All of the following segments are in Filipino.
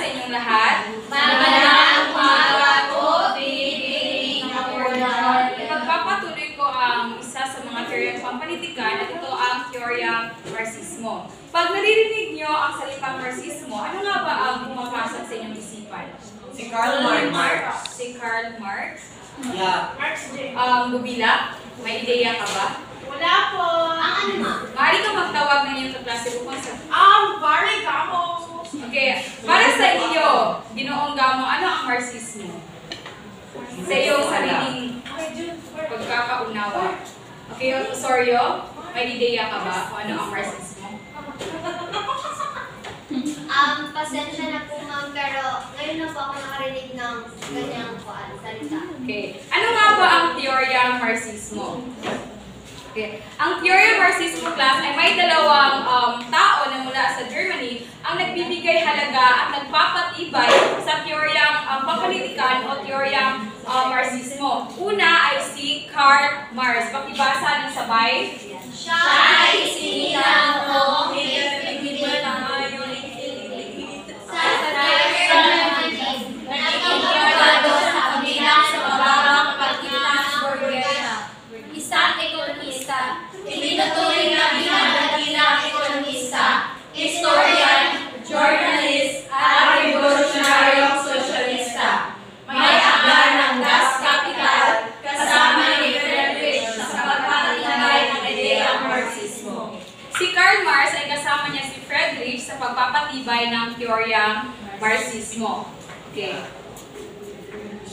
sa inyong lahat. Magandang umaga po, Pilipining Kapunan. Ipagpapatuloy ko ang isa sa mga teoryang pampanitikan at ito ang teoryang Marxismo. Pag naririnig nyo ang salitang Marxismo, ano nga ba ang pumapasok sa inyong isipan? Si Karl Marx. Si Karl Marx? Yeah. Bubila, may ideya ka ba? Wala po. Ang ano ma? Maaari ka magtawag ng iyong kaklase upang sa... Bari Gamo. Okay, para sa iyo, Ginoong Gamo, ano ang Marxismo? Sa iyong sariling pagkakaunawa. Okay, Osorio, may ideya ka ba kung ano ang Marxismo? Pasensya na po ma'am, pero ngayon na po ako nakarinig ng ganyang salita. Okay, ano nga ba ang teoryang Marxismo? Okay. Ang teoryang Marxismo class ay may dalawang tao na mula sa Germany ang nagbibigay halaga at nagpapatibay sa teoryang pampanitikan o teoryang Marxismo. Una ay si Karl Marx. Pakibasa ng sabay. Siya ay sinilang o sa Germany nagkakabado sa kabilang sa mababang pagkita ng Borgoya. Isang ekonomista, itinuturing na bilang ekonomista, historian, journalist, at revolutionaryong sosyalista. May akda ng Das Kapital kasama ni Friedrich sa pagpapatibay ng ideyang Marxismo. Si Karl Marx ay kasama niya si Friedrich sa pagpapatibay ng teoryang Marxismo. Okay.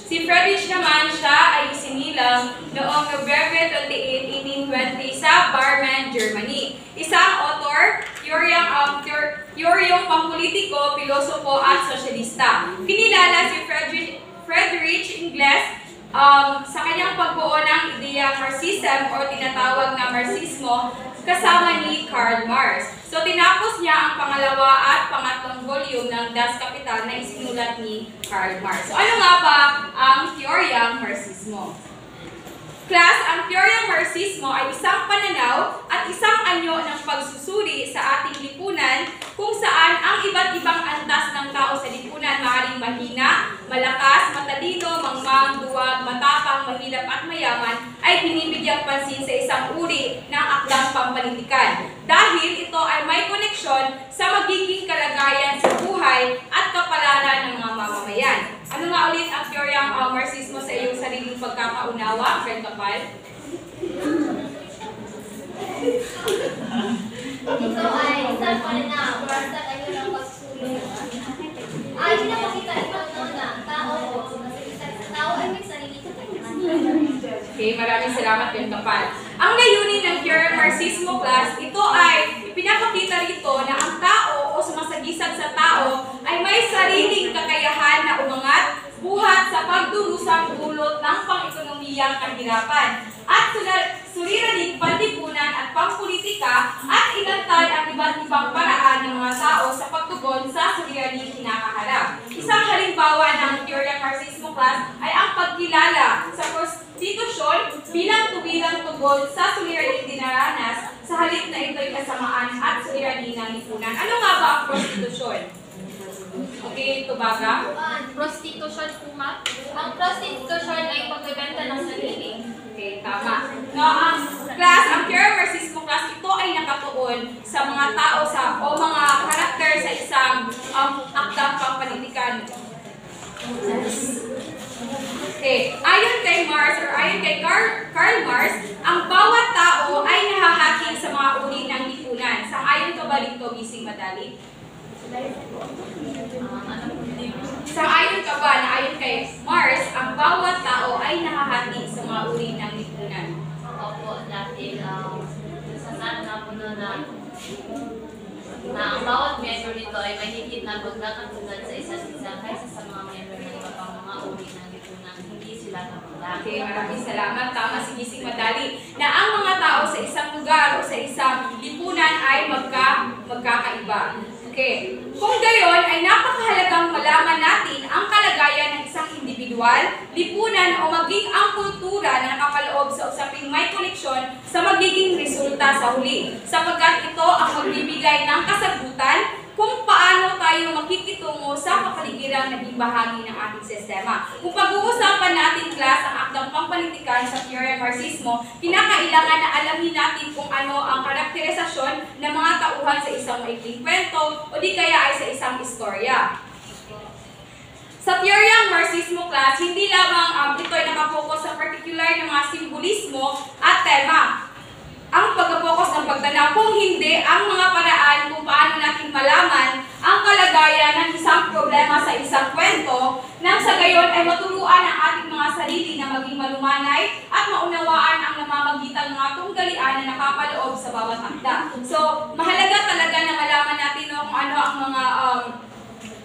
Si Friedrich naman, siya ay isinilang noong November 28, 1820 sa Barmen, Germany. Isang author, teoryong pampolitiko, pilosopo at sosyalista. Kinilala si Friedrich Engels sa kanyang pagbuo ng ideyang Marxism o tinatawag na Marxismo kasama ni Karl Marx. So tinapos niya ang pangalawa at pangatlong volume ng Das Kapital na isinulat ni Karl Marx. So ano nga ba ang teoryang Marxismo? Class, ang teoryang Marxismo ay isang pananaw at isang anyo ng pagsusuri sa ating lipunan kung saan ang iba't ibang antas ng tao sa lipunan maaaring mahina, malakas, matalino, mangmang, duwag, matapang, mahirap at mayaman ay binibigyang pansin sa isang uri ng akdang pampanitikan. Dahil ito ay may koneksyon sa magiging kalagayan sa buhay at kapalaran ng mga mamamayan. Ano nga ulit ang teoryang Marxismo sa iyong sariling pagkakaunawa, friend Kapal? Ito ay isang pananaw para sa tayo ng pagsulong. Ay, pinapakita ito na tao ay may sarili sa Okay, maraming salamat, friend Kapal. Ang layunin ng teoryang Marxismo class, ito ay pinapakita rito na ang tao o sumasagisag sa tao ay may sariling kakayahan na umangat, buhat sa pagdurusang dulot ng pang-ekonomiyang kahirapan at suliraning panlipunan at pampolitika at inantad ang iba't ibang paraan ng mga tao sa pagtugon sa suliraning kinakaharap. Isang halimbawa ng teoryang Marxismo class ay ang pagkilala sa prostitusyon bilang tuwirang tugon sa suliraning dinaranas sa halip na ito'y kasamaan at suliraning ng lipunan. Ano nga ba ang prostitusyon? Okay, ito baga? Prostitution po, ma. Ang prostitution ay pagbebenta ng sarili. Okay, tama. No, ang teoryang Marxismo class, ito ay nakatuon sa mga tao o mga karakter sa isang akdang pampanitikan. Okay, ayon kay Marx or ayon kay Karl Marx, ang bawat tao ay nahahati sa mga uri ng lipunan. Sang-ayon ka ba rito, Gising Madali? Sang-ayon ka ba na ayon kay Marx, ang bawat tao ay nahahati sa mga uri ng lipunan? Opo, dahil sasabi na po na ang bawat member nito ay mahigit na magkakatulad sa isa't isa kaysa sa mga member ng iba pang mga uri ng lipunan. Hindi sila katulad. Okay, maraming salamat. Tama si Gising Madali na ang mga tao sa isang lugar o sa isang lipunan ay magkakaiba. Okay. Kung gayon ay napakahalagang malaman natin ang kalagayan ng isang individual, lipunan o maging ang kultura na nakapaloob sa usaping may koneksyon sa magiging resulta sa huli, sapagkat ito ang magbibigay ng kasagutan, kung paano tayo makikitungo sa kapaligirang naging bahagi ng ating sistema. Kung pag-uusapan natin class ang akdang pampanitikan sa teorya ng Marxismo, kinakailangan na alamin natin kung ano ang karakterisasyon ng mga tauhan sa isang maikling kwento o di kaya ay sa isang istorya. Sa teoryang Marxismo class, hindi lamang ito ay nakapokus sa particular na mga simbolismo at tema. Ang pagkapokus ng pagtanaw, kung hindi, ang mga paraan kung paano natin malaman ang kalagayan ng isang problema sa isang kwento, nang sa gayon ay maturuan ang ating mga sarili na maging malumanay at maunawaan ang namamagitang mga tunggalian na nakapaloob sa bawat akda. So, mahalaga talaga na malaman natin kung ano ang mga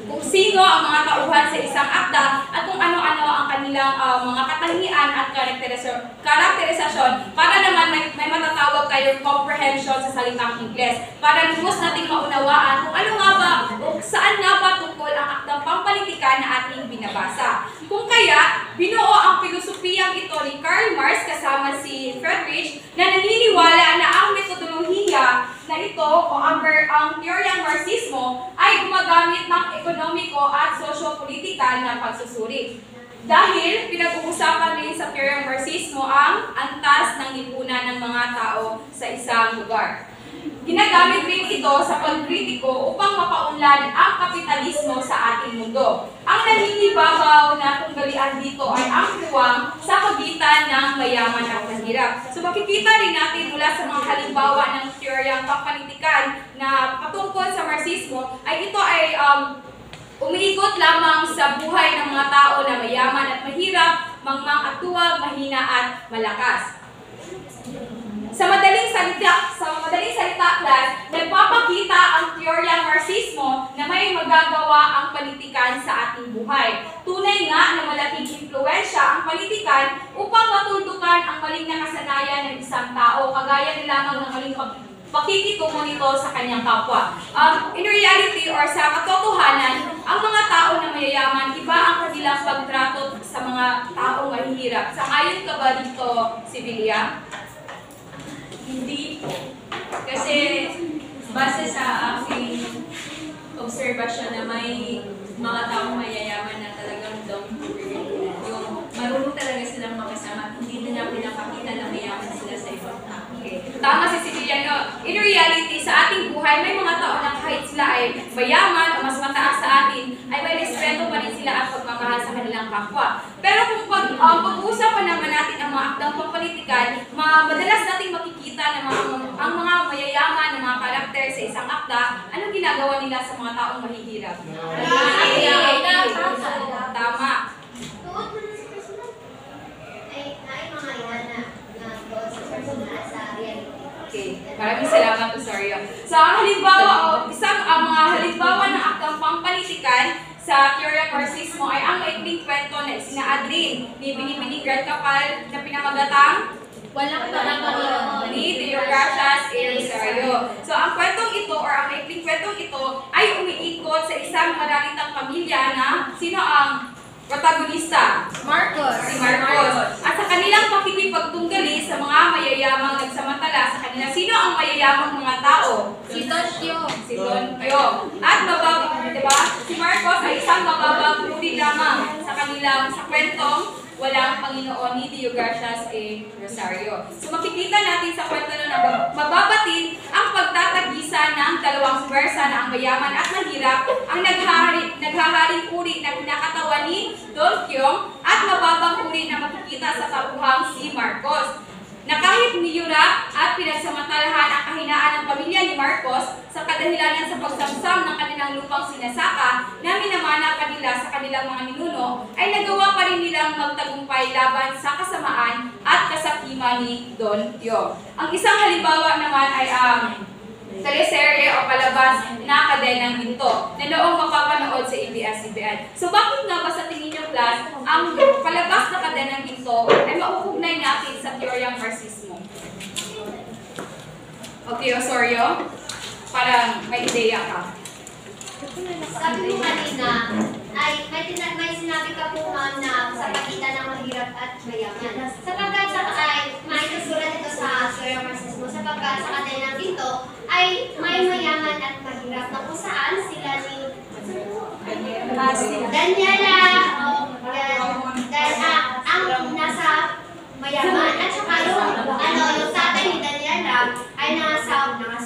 kung sino ang mga tauhan sa isang akda at kung ano-ano ang kanilang mga katangian at karakterisasyon para naman may matatawag kayong comprehension sa salitang Ingles para lubos nating maunawaan kung ano nga ba o saan nga ba tungkol ang akdang pampanitikan na ating binabasa. Kung kaya, binuo ang filosofiyang ito ni Karl Marx kasama si Friedrich na naniniwala na ang metodolohiya na ito o ang teoryang Marxismo ay gumagamit ng ekonomiko at sosyo-politikal na pagsusuri. Dahil pinag-uusapan din sa teoryang Marxismo ang antas ng lipunan ng mga tao sa isang lugar. Ginagamit rin ito sa pagkritiko upang mapaunlad ang kapitalismo sa ating mundo. Ang naninibabaw na tunggalian dito ay ang puwang sa pagitan ng mayaman at mahirap. So makikita rin natin mula sa mga halimbawa ng teoryang pampanitikan na patungkol sa Marxismo ay ito ay umiikot lamang sa buhay ng mga tao na mayaman at mahirap, mangmang at tuwag, mahina at malakas. Sa madaling salita class, nagpapakita ang teoryang Marxismo na may magagawa ang politikan sa ating buhay. Tunay nga na malaking impluwensya ang politikan upang matuldukan ang maling na kasanayan ng isang tao, kagaya ni lamang ng maling pakikitungo nito sa kanyang kapwa. In reality or sa katotohanan, ang mga tao na mayayaman, iba ang kanilang pagtrato sa mga taong mahihirap. Sangayon ka ba dito, Sibilia? Hindi po. Kasi base sa aking obserbasyon na may mga taong mayayaman na talagang down to earth, yung marunong talaga silang makasama, hindi nila pinapakita na mayaman sila sa ibang tao. Okay. Tama si Sibilia, no? In reality, sa ating buhay, may mga tao na kahit sila ay mayaman o mas mataas sa atin, ay may respeto pa rin sila at pagmamahal sa kanilang kapwa. Pero kung pag-uusapan naman natin ang mga akdang pampanitikan, madalas nating makikita na ang mga mayayaman na mga karakter sa isang akda, anong ginagawa nila sa mga taong mahihirap? Tama. Tuod mo na si personal. Ay mga ilan na tuod sa personal at sa reality. Okay. Maraming salamat, Osorio. So, ang mga halimbawa ng akdang pampanitikan sa teoryang Marxismo ay ang maikling kwento na isinaadrin ni Binibining Grand Capal na pinamagatang Walang parang ni Theogracias A. Rosario. So, ang kwentong ito or ang maikling kwentong ito ay umiikot sa isang maralitang pamilya na sino ang protagonista? Si Marcos. At sa kanilang pakikipagtunggali sa mga mayayamang nagsamantala sa kanila, sino ang mayayamang mga tao? Si Toshio. Si Don Pio. At diba? Si Marcos ay isang mababang uri lamang sa kwentong walang Panginoon ni Theogracias A. Rosario. So makikita natin sa kwento na mababatid ang pagtatagisa ng dalawang pwersa na ang mayaman at mahirap ang naghaharing uri na kinakatawan ni Don Kyong at mababang uri na makikita sa tauhang si Marcos. Na kahit niyura at pinagsamantalahan ang kahinaan ng pamilya ni Marcos sa kadahilanan sa pagsamsam ng kanilang lupang sinasaka na minamana kanila sa kanilang mga ninuno, ay nagawa pa rin nilang magtagumpay laban sa kasamaan at kasakiman ni Don Pio. Ang isang halimbawa naman ay ang teleserye o palabas na Kadenang Ginto na noong mapapanood sa ABS-CBN. So bakit nga ba sa tingin niyo class, ang palabas na Kadenang Ginto ay mauugnay natin sa teoryang Marxismo? Okay, Osorio? Parang may ideya ka. Sabi mo kanina, ay may sinabi ka po ma'am na sa pagitan ng mahirap at mayaman. Sapagkat may susulat ito sa teoryang Marxismo, sapagkat sa Kadenang Ginto ay may mayaman at mahirap na kung saan Daniela, ang nasa mayaman. At saka yung tatay ni Daniela ay napamahal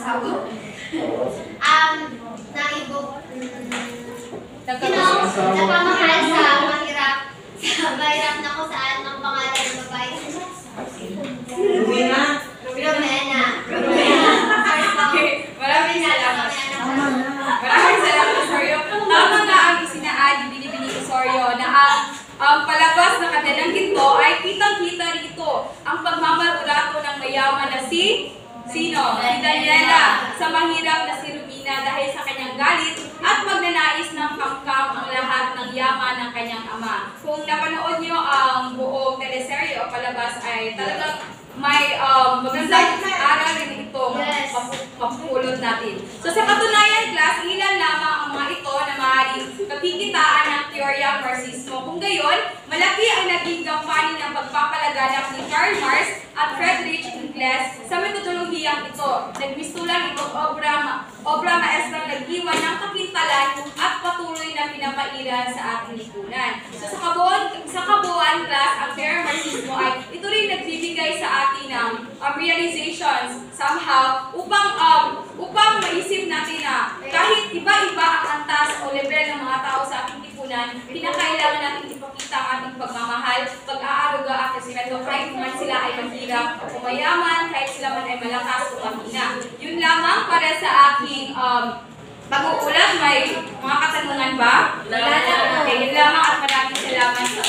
sa mahirap na kung saan ang pangalan ng babae. Lumina. Romena. Okay, maraming salamat. Maraming salamat, Osorio. Tama nga ang isinaad ni Binibini Osorio na ang palabas na kanilang ginto ay kitang-kita rito ang pagmamaltrato ng mayaman na sino? Si Daniela sa mahirap na si Romina dahil sa kanyang galit at magnanais ng kamkam ang lahat ng yaman ng kanyang ama. Kung napanood niyo ang buong teleserye o palabas ay talagang may magandang aral rin itong mapupulot natin. So sa katunayan, class, ilan lamang ang mga ito na maaaring kakikitaan ng teoryang Marxismo. Kung gayon, malaki ang naging gampanin ng pagpapalaganap ni Karl Marx at Friedrich Engels sa metodologiyang ito. Nagmistulang itong obra maestrang nag-iwan ng kakintalan at patuloy na pinapailan sa ating lipunan. So sa kabuuan, class, ang teoryang Marxismo ay ito rin nagbibigay sa atin ng realizations somehow upang maisip natin na kahit iba-iba ang antas o level ng mga tao sa ating lipunan, pinakailangan natin ipakita ang ating pagmamahal, pag-aaruga at respeto kahit man sila ay mahirap o mayaman, kahit sila man ay malakas o mahina. Yun lamang para sa aking pag-uulat. May mga katanungan ba? Okay, yun lamang at maraming salamat sa